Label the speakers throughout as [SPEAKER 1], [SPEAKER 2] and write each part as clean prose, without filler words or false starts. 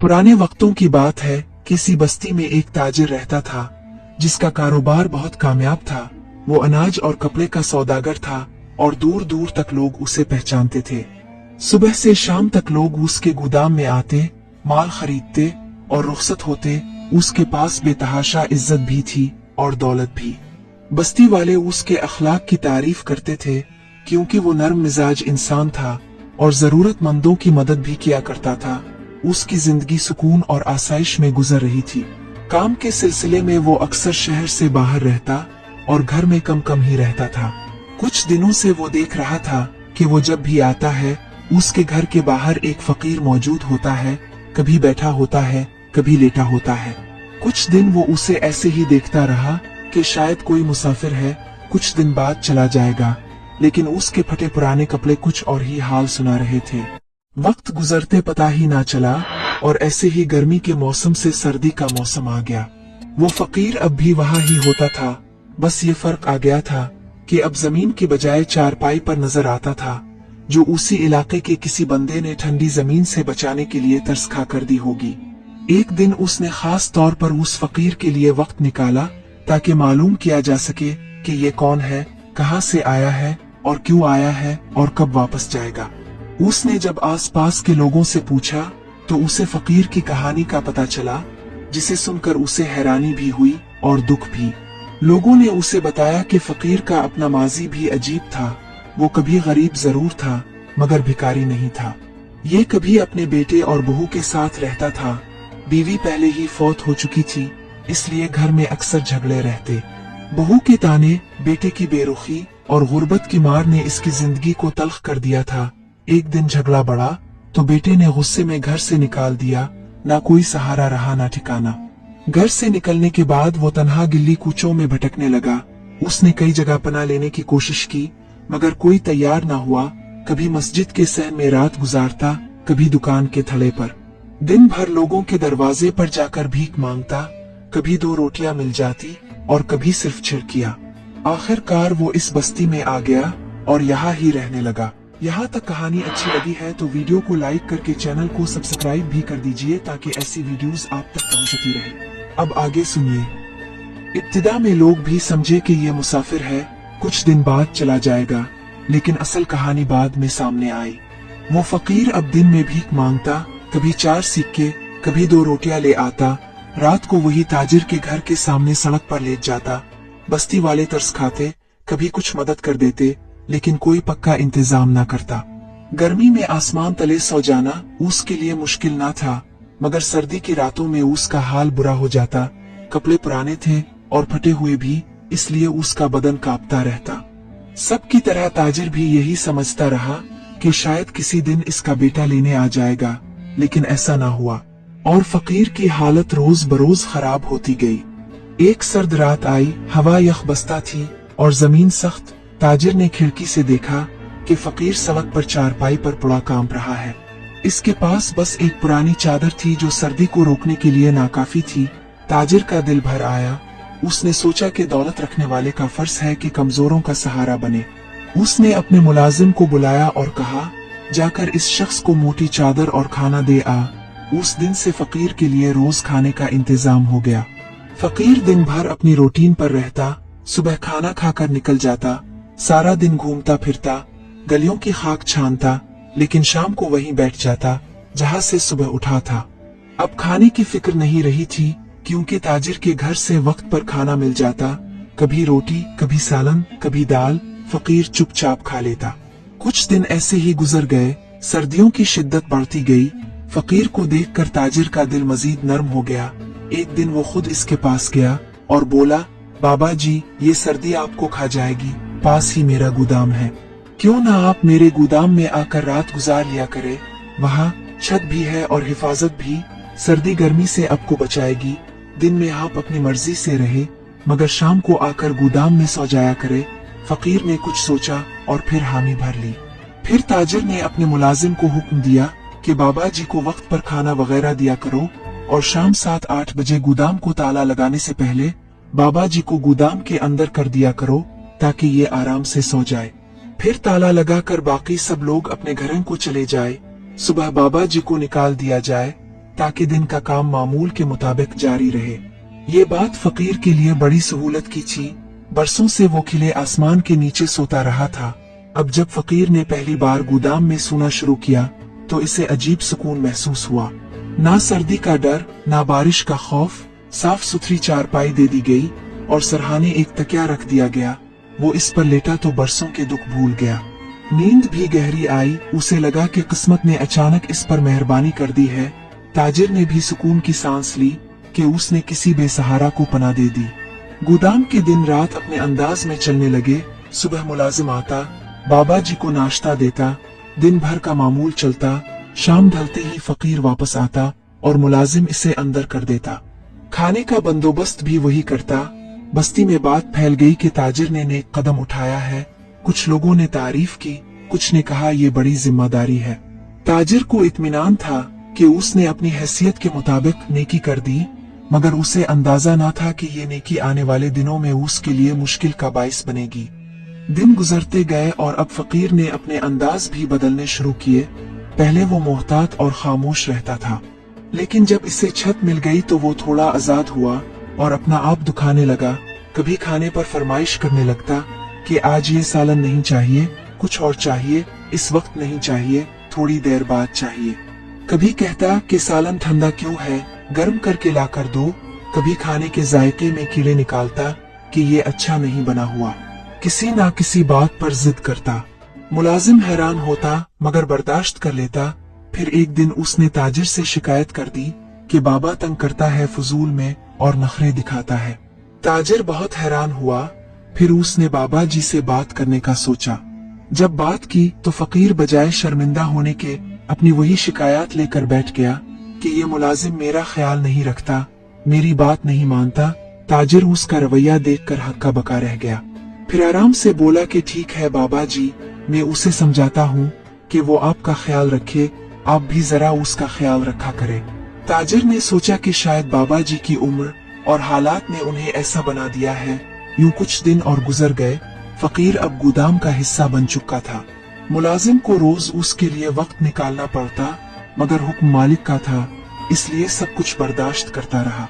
[SPEAKER 1] पुराने वक्तों की बात है, किसी बस्ती में एक ताजिर रहता था जिसका कारोबार बहुत कामयाब था। वो अनाज और कपड़े का सौदागर था और दूर दूर तक लोग उसे पहचानते थे। सुबह से शाम तक लोग उसके गोदाम में आते, माल खरीदते और रुखसत होते। उसके पास बेतहाशा इज्जत भी थी और दौलत भी। बस्ती वाले उसके अखलाक की तारीफ करते थे क्योंकि वो नर्म मिजाज इंसान था और जरूरतमंदों की मदद भी किया करता था। उसकी जिंदगी सुकून और आसाइश में गुजर रही थी। काम के सिलसिले में वो अक्सर शहर से बाहर रहता और घर में कम कम ही रहता था। कुछ दिनों से वो देख रहा था कि वो जब भी आता है उसके घर के बाहर एक फकीर मौजूद होता है, कभी बैठा होता है, कभी लेटा होता है। कुछ दिन वो उसे ऐसे ही देखता रहा कि शायद कोई मुसाफिर है, कुछ दिन बाद चला जाएगा, लेकिन उसके फटे पुराने कपड़े कुछ और ही हाल सुना रहे थे। वक्त गुजरते पता ही ना चला और ऐसे ही गर्मी के मौसम से सर्दी का मौसम आ गया। वो फकीर अब भी वहाँ ही होता था, बस ये फर्क आ गया था कि अब जमीन के बजाय चारपाई पर नजर आता था, जो उसी इलाके के किसी बंदे ने ठंडी जमीन से बचाने के लिए तरस खा कर दी होगी। एक दिन उसने खास तौर पर उस फकीर के लिए वक्त निकाला ताकि मालूम किया जा सके कि ये कौन है, कहाँ से आया है और क्यों आया है और कब वापस जाएगा। उसने जब आसपास के लोगों से पूछा तो उसे फकीर की कहानी का पता चला, जिसे सुनकर उसे हैरानी भी हुई और दुख भी। लोगों ने उसे बताया कि फकीर का अपना माजी भी अजीब था। वो कभी गरीब जरूर था मगर भिखारी नहीं था। ये कभी अपने बेटे और बहू के साथ रहता था। बीवी पहले ही फौत हो चुकी थी, इसलिए घर में अक्सर झगड़े रहते। बहू के ताने, बेटे की बेरुखी और गुर्बत की मार ने इसकी जिंदगी को तल्ख कर दिया था। एक दिन झगड़ा बढ़ा तो बेटे ने गुस्से में घर से निकाल दिया। ना कोई सहारा रहा ना ठिकाना। घर से निकलने के बाद वो तन्हा गिल्ली कूचों में भटकने लगा। उसने कई जगह पनाह लेने की कोशिश की मगर कोई तैयार ना हुआ। कभी मस्जिद के सहन में रात गुजारता, कभी दुकान के थले पर। दिन भर लोगों के दरवाजे पर जाकर भीख मांगता, कभी 2 रोटियां मिल जाती और कभी सिर्फ छिड़कियां। आखिरकार वो इस बस्ती में आ गया और यहाँ ही रहने लगा। यहाँ तक कहानी अच्छी लगी है तो वीडियो को लाइक करके चैनल को सब्सक्राइब भी कर दीजिए ताकि ऐसी वीडियोस आप तक पहुँचती रहे। अब आगे सुनिए। इब्तिदा में लोग भी समझे कि ये मुसाफिर है, कुछ दिन बाद चला जाएगा, लेकिन असल कहानी बाद में सामने आई। वो फकीर अब दिन में भीख मांगता, कभी 4 सिक्के, कभी 2 रोटियां ले आता। रात को वही ताजिर के घर के सामने सड़क पर लेट जाता। बस्ती वाले तरस खाते, कभी कुछ मदद कर देते, लेकिन कोई पक्का इंतजाम ना करता। गर्मी में आसमान तले सो जाना उसके लिए मुश्किल ना था, मगर सर्दी की रातों में उसका हाल बुरा हो जाता। कपड़े पुराने थे और फटे हुए भी, इसलिए उसका बदन कांपता रहता। सबकी तरह ताजिर भी यही समझता रहा कि शायद किसी दिन इसका बेटा लेने आ जाएगा, लेकिन ऐसा ना हुआ और फकीर की हालत रोज बरोज खराब होती गई। एक सर्द रात आई, हवा यख बस्ता थी और जमीन सख्त। ताजिर ने खिड़की से देखा कि फकीर सड़क पर चारपाई पर पड़ा कांप रहा है। इसके पास बस एक पुरानी चादर थी जो सर्दी को रोकने के लिए नाकाफी थी। ताजिर का दिल भर आया। उसने सोचा कि दौलत रखने वाले का फर्ज है कि कमजोरों का सहारा बने। उसने अपने मुलाजिम को बुलाया और कहा, जाकर इस शख्स को मोटी चादर और खाना दे आ। उस दिन से फकीर के लिए रोज खाने का इंतजाम हो गया। फकीर दिन भर अपनी रूटीन पर रहता, सुबह खाना खाकर निकल जाता, सारा दिन घूमता फिरता, गलियों की खाक छानता, लेकिन शाम को वहीं बैठ जाता जहां से सुबह उठा था। अब खाने की फिक्र नहीं रही थी क्योंकि ताजिर के घर से वक्त पर खाना मिल जाता। कभी रोटी, कभी सालन, कभी दाल। फकीर चुपचाप खा लेता। कुछ दिन ऐसे ही गुजर गए। सर्दियों की शिद्दत बढ़ती गई। फकीर को देखकर ताजिर का दिल मजीद नर्म हो गया। एक दिन वो खुद इसके पास गया और बोला, बाबा जी, ये सर्दी आपको खा जाएगी, पास ही मेरा गोदाम है, क्यों ना आप मेरे गोदाम में आकर रात गुजार लिया करे। वहाँ छत भी है और हिफाजत भी, सर्दी गर्मी से आपको बचाएगी। दिन में आप अपनी मर्जी से रहे, मगर शाम को आकर गोदाम में सो जाया करे। फकीर ने कुछ सोचा और फिर हामी भर ली। फिर ताजिर ने अपने मुलाजिम को हुक्म दिया कि बाबा जी को वक्त पर खाना वगैरह दिया करो और शाम 7-8 बजे गोदाम को ताला लगाने से पहले बाबा जी को गोदाम के अंदर कर दिया करो ताकि ये आराम से सो जाए। फिर ताला लगाकर बाकी सब लोग अपने घरों को चले जाए। सुबह बाबा जी को निकाल दिया जाए। ताकि दिन का काम मामूल के मुताबिक जारी रहे। ये बात फकीर के लिए बड़ी सहूलत की थी। बरसों से वो खिले आसमान के नीचे सोता रहा था। अब जब फकीर ने पहली बार गोदाम में सोना शुरू किया तो इसे अजीब सुकून महसूस हुआ। ना सर्दी का डर, ना बारिश का खौफ। साफ सुथरी चारपाई दे दी गई और सरहाने एक तकिया रख दिया गया। वो इस पर लेटा तो बरसों के दुख भूल गया। नींद भी गहरी आई। उसे लगा कि किस्मत ने अचानक इस पर मेहरबानी कर दी है। ताजिर ने भी सुकून की सांस ली कि उसने किसी बेसहारा को पनाह दे दी। गोदाम के दिन रात अपने अंदाज में चलने लगे। सुबह मुलाजिम आता, बाबा जी को नाश्ता देता, दिन भर का मामूल चलता। शाम ढलते ही फकीर वापस आता और मुलाजिम इसे अंदर कर देता। खाने का बंदोबस्त भी वही करता। बस्ती में बात फैल गई कि ताजिर ने नेक कदम उठाया है। कुछ लोगों ने तारीफ की, कुछ ने कहा ये बड़ी जिम्मेदारी है। ताजिर को इत्मीनान था कि उसने अपनी हैसियत के मुताबिक नेकी कर दी, मगर उसे अंदाजा न था कि ये नेकी आने वाले दिनों में उसके लिए मुश्किल का बाइस बनेगी। दिन गुजरते गए और अब फकीर ने अपने अंदाज भी बदलने शुरू किए। पहले वो मोहतात और खामोश रहता था, लेकिन जब इसे छत मिल गई तो वो थोड़ा आजाद हुआ और अपना आप दुखाने लगा। कभी खाने पर फरमाइश करने लगता कि आज ये सालन नहीं चाहिए, कुछ और चाहिए, इस वक्त नहीं चाहिए, थोड़ी देर बाद चाहिए। कभी कहता कि सालन ठंडा क्यों है, गर्म करके लाकर दो। कभी खाने के जायके में कीड़े निकालता कि ये अच्छा नहीं बना हुआ। किसी ना किसी बात पर जिद करता। मुलाजिम हैरान होता मगर बर्दाश्त कर लेता। फिर एक दिन उसने ताजिर से शिकायत कर दी कि बाबा तंग करता है फजूल में और नखरे दिखाता है। ताजिर बहुत हैरान हुआ। फिर उसने बाबा जी से बात करने का सोचा। जब बात की तो फकीर बजाय शर्मिंदा होने के अपनी वही शिकायत लेकर बैठ गया कि ये मुलाजिम मेरा ख्याल नहीं रखता, मेरी बात नहीं मानता। ताजिर उसका रवैया देखकर हक्का बका रह गया। फिर आराम से बोला कि ठीक है बाबा जी, मैं उसे समझाता हूँ कि वो आपका ख्याल रखे, आप भी जरा उसका ख्याल रखा करें। ताजिर ने सोचा कि शायद बाबा जी की उम्र और हालात ने उन्हें ऐसा बना दिया है। यूं कुछ दिन और गुजर गए। फकीर अब गोदाम का हिस्सा बन चुका था। मुलाजिम को रोज उसके लिए वक्त निकालना पड़ता, मगर हुक्म मालिक का था, इसलिए सब कुछ बर्दाश्त करता रहा।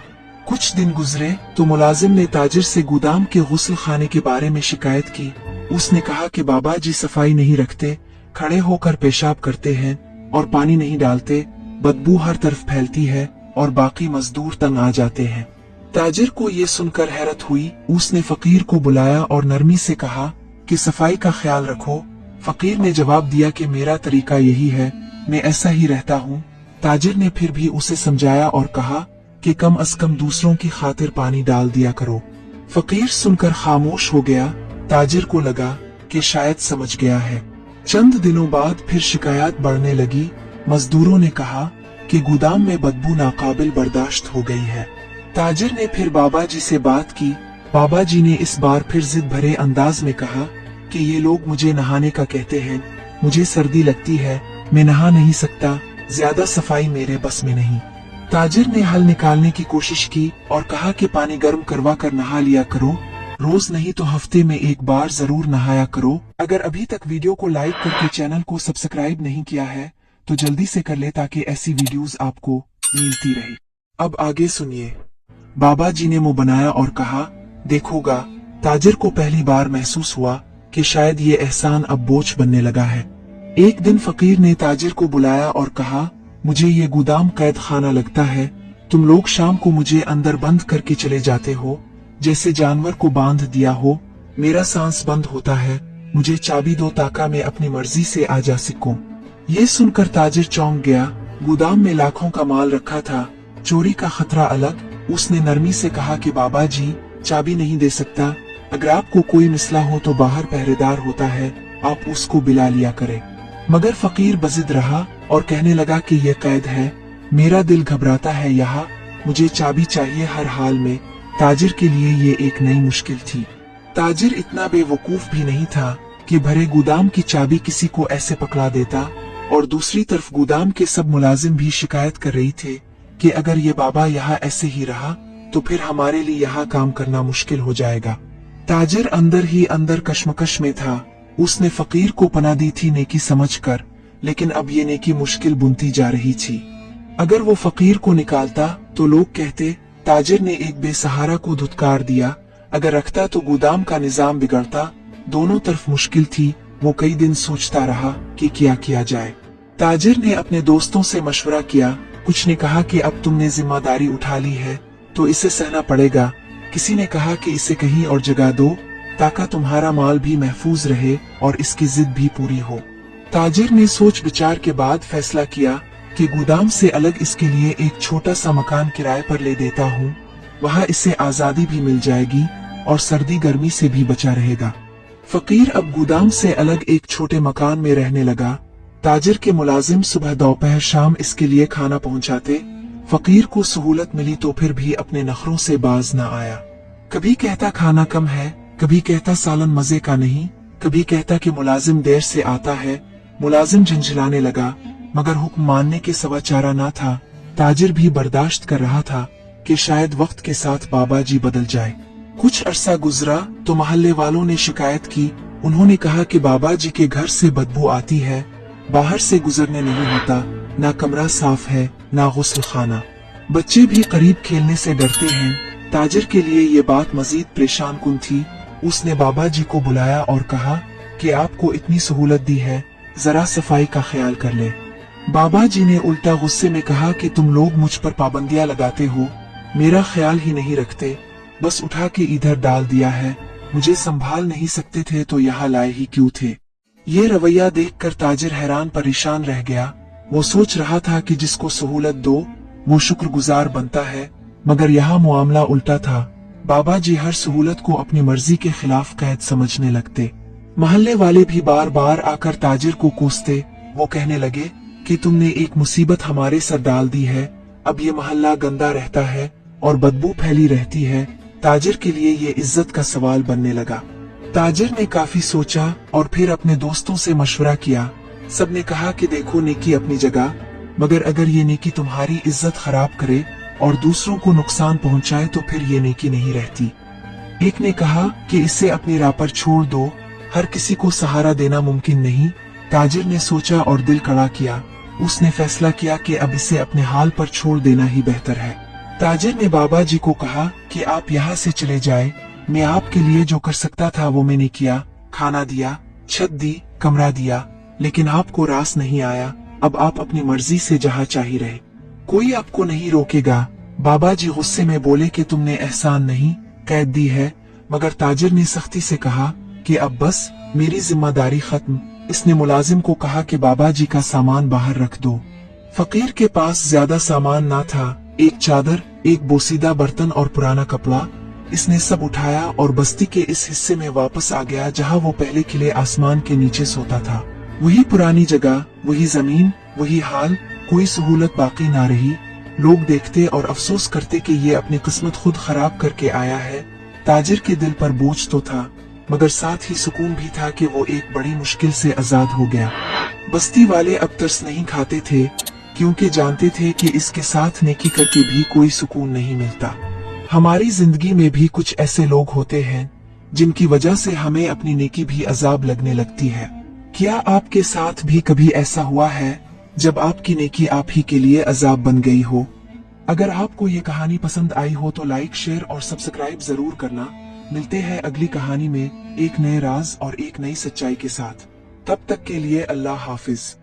[SPEAKER 1] कुछ दिन गुजरे तो मुलाजिम ने ताजिर से गोदाम के गुस्ल खाने के बारे में शिकायत की। उसने कहा कि बाबा जी सफाई नहीं रखते, खड़े होकर पेशाब करते हैं और पानी नहीं डालते, बदबू हर तरफ फैलती है और बाकी मजदूर तंग आ जाते हैं। ताजिर को ये सुनकर हैरत हुई। उसने फकीर को बुलाया और नरमी से कहा कि सफाई का ख्याल रखो। फकीर ने जवाब दिया कि मेरा तरीका यही है, मैं ऐसा ही रहता हूँ। ताजिर ने फिर भी उसे समझाया और कहा कि कम अज कम दूसरों की खातिर पानी डाल दिया करो। फकीर सुनकर खामोश हो गया। ताजिर को लगा कि शायद समझ गया है। चंद दिनों बाद फिर शिकायत बढ़ने लगी। मजदूरों ने कहा कि गोदाम में बदबू नाकाबिल बर्दाश्त हो गई है। ताजिर ने फिर बाबा जी से बात की। बाबा जी ने इस बार फिर जिद भरे अंदाज में कहा कि ये लोग मुझे नहाने का कहते हैं, मुझे सर्दी लगती है, मैं नहा नहीं सकता, ज्यादा सफाई मेरे बस में नहीं। ताजिर ने हल निकालने की कोशिश की और कहा कि पानी गर्म करवा कर नहा लिया करो, रोज नहीं तो हफ्ते में एक बार जरूर नहाया करो। अगर अभी तक वीडियो को लाइक करके चैनल को सब्सक्राइब नहीं किया है तो जल्दी से कर ले ताकि ऐसी वीडियोस आपको मिलती रहे। अब आगे सुनिए। बाबा जी ने मुंह बनाया और कहा, देखोगा। ताजिर को पहली बार महसूस हुआ कि शायद ये एहसान अब बोझ बनने लगा है। एक दिन फकीर ने ताजिर को बुलाया और कहा, मुझे ये गोदाम कैद खाना लगता है। तुम लोग शाम को मुझे अंदर बंद करके चले जाते हो, जैसे जानवर को बांध दिया हो। मेरा सांस बंद होता है। मुझे चाबी दो ताकि मैं अपनी मर्जी से आ जा सकूं। ये सुनकर ताजिर चौंक गया। गोदाम में लाखों का माल रखा था, चोरी का खतरा अलग। उसने नरमी से कहा कि बाबा जी, चाबी नहीं दे सकता। अगर आपको कोई मिसला हो तो बाहर पहरेदार होता है, आप उसको बुला लिया करें। मगर फकीर बजिद रहा और कहने लगा कि यह कैद है, मेरा दिल घबराता है यहाँ, मुझे चाबी चाहिए हर हाल में। ताजिर के लिए ये एक नई मुश्किल थी। ताजिर इतना बेवकूफ भी नहीं था कि भरे गोदाम की चाबी किसी को ऐसे पकड़ा देता। और दूसरी तरफ गोदाम के सब मुलाजिम भी शिकायत कर रही थे कि अगर ये बाबा यहाँ ऐसे ही रहा तो फिर हमारे लिए यहाँ काम करना मुश्किल हो जाएगा। ताजिर अंदर ही अंदर कश्मकश में था। उसने फकीर को पनाह दी थी नेकी समझकर, लेकिन अब ये नेकी मुश्किल बुनती जा रही थी। अगर वो फकीर को निकालता तो लोग कहते ताजिर ने एक बेसहारा को धुतकार दिया, अगर रखता तो गोदाम का निजाम बिगड़ता। दोनों तरफ मुश्किल थी। वो कई दिन सोचता रहा कि क्या किया जाए। ताजिर ने अपने दोस्तों से मशवरा किया। कुछ ने कहा कि अब तुमने जिम्मेदारी उठा ली है तो इसे सहना पड़ेगा। किसी ने कहा कि इसे कहीं और जगह दो ताकि तुम्हारा माल भी महफूज रहे और इसकी जिद भी पूरी हो। ताजिर ने सोच विचार के बाद फैसला किया कि गोदाम से अलग इसके लिए एक छोटा सा मकान किराए पर ले देता हूँ। वहाँ इसे आजादी भी मिल जाएगी और सर्दी गर्मी से भी बचा रहेगा। फकीर अब गोदाम से अलग एक छोटे मकान में रहने लगा। ताजिर के मुलाजिम सुबह दोपहर शाम इसके लिए खाना पहुंचाते। फकीर को सहूलत मिली तो फिर भी अपने नखरों से बाज न आया। कभी कहता खाना कम है, कभी कहता सालन मजे का नहीं, कभी कहता कि मुलाजिम देर से आता है। मुलाजिम झंझलाने लगा, मगर हुक्म मानने के सिवा चारा ना था। ताजिर भी बर्दाश्त कर रहा था कि शायद वक्त के साथ बाबा जी बदल जाए। कुछ अरसा गुजरा तो मोहल्ले वालों ने शिकायत की। उन्होंने कहा कि बाबा जी के घर से बदबू आती है, बाहर से गुजरने नहीं होता, ना कमरा साफ है ना गुस्ल खाना, बच्चे भी करीब खेलने से डरते हैं। ताजिर के लिए ये बात मजीद परेशान कुन थी। उसने बाबा जी को बुलाया और कहा कि आपको इतनी सहूलत दी है, जरा सफाई का ख्याल कर ले। बाबा जी ने उल्टा गुस्से में कहा कि तुम लोग मुझ पर पाबंदियां लगाते हो, मेरा ख्याल ही नहीं रखते, बस उठा के इधर डाल दिया है। मुझे संभाल नहीं सकते थे तो यहाँ लाए ही क्यों थे। ये रवैया देखकर ताजिर हैरान परेशान रह गया। वो सोच रहा था कि जिसको सहूलत दो वो शुक्रगुजार बनता है, मगर यहाँ मामला उल्टा था। बाबा जी हर सहूलत को अपनी मर्जी के खिलाफ कैद समझने लगते। मोहल्ले वाले भी बार बार आकर ताजिर को कोसते। वो कहने लगे कि तुमने एक मुसीबत हमारे सर डाल दी है, अब ये मोहल्ला गंदा रहता है और बदबू फैली रहती है। ताजिर के लिए ये इज्जत का सवाल बनने लगा। ताजिर ने काफी सोचा और फिर अपने दोस्तों से मशवरा किया। सबने कहा कि देखो नेकी अपनी जगह, मगर अगर ये नेकी तुम्हारी इज्जत खराब करे और दूसरों को नुकसान पहुंचाए तो फिर ये नेकी नहीं रहती। एक ने कहा कि इसे अपनी राह पर छोड़ दो, हर किसी को सहारा देना मुमकिन नहीं। ताजिर ने सोचा और दिल कड़ा किया। उसने फैसला किया कि अब इसे अपने हाल पर छोड़ देना ही बेहतर है। ताजिर ने बाबा जी को कहा कि आप यहाँ से चले जाए, मैं आपके लिए जो कर सकता था वो मैंने किया। खाना दिया, छत दी, कमरा दिया, लेकिन आपको रास नहीं आया। अब आप अपनी मर्जी से जहाँ चाहे रहे, कोई आपको नहीं रोकेगा। बाबा जी गुस्से में बोले कि तुमने एहसान नहीं कैद दी है, मगर ताजिर ने सख्ती से कहा कि अब बस मेरी जिम्मेदारी खत्म। इसने मुलाजिम को कहा कि बाबा जी का सामान बाहर रख दो। फकीर के पास ज्यादा सामान ना था, एक चादर, एक बोसीदा बर्तन और पुराना कपड़ा। इसने सब उठाया और बस्ती के इस हिस्से में वापस आ गया जहाँ वो पहले खिले आसमान के नीचे सोता था। वही पुरानी जगह, वही जमीन, वही हाल, कोई सहूलत बाकी ना रही। लोग देखते और अफसोस करते कि ये अपनी किस्मत खुद खराब करके आया है। ताजिर के दिल पर बोझ तो था, मगर साथ ही सुकून भी था कि वो एक बड़ी मुश्किल से आजाद हो गया। बस्ती वाले अब तरस नहीं खाते थे, क्योंकि जानते थे कि इसके साथ नेकी करके भी कोई सुकून नहीं मिलता। हमारी जिंदगी में भी कुछ ऐसे लोग होते हैं जिनकी वजह से हमें अपनी नेकी भी अजाब लगने लगती है। क्या आपके साथ भी कभी ऐसा हुआ है जब आपकी नेकी आप ही के लिए अजाब बन गई हो? अगर आपको ये कहानी पसंद आई हो तो लाइक, शेयर और सब्सक्राइब जरूर करना। मिलते हैं अगली कहानी में एक नए राज और एक नई सच्चाई के साथ। तब तक के लिए अल्लाह हाफिज।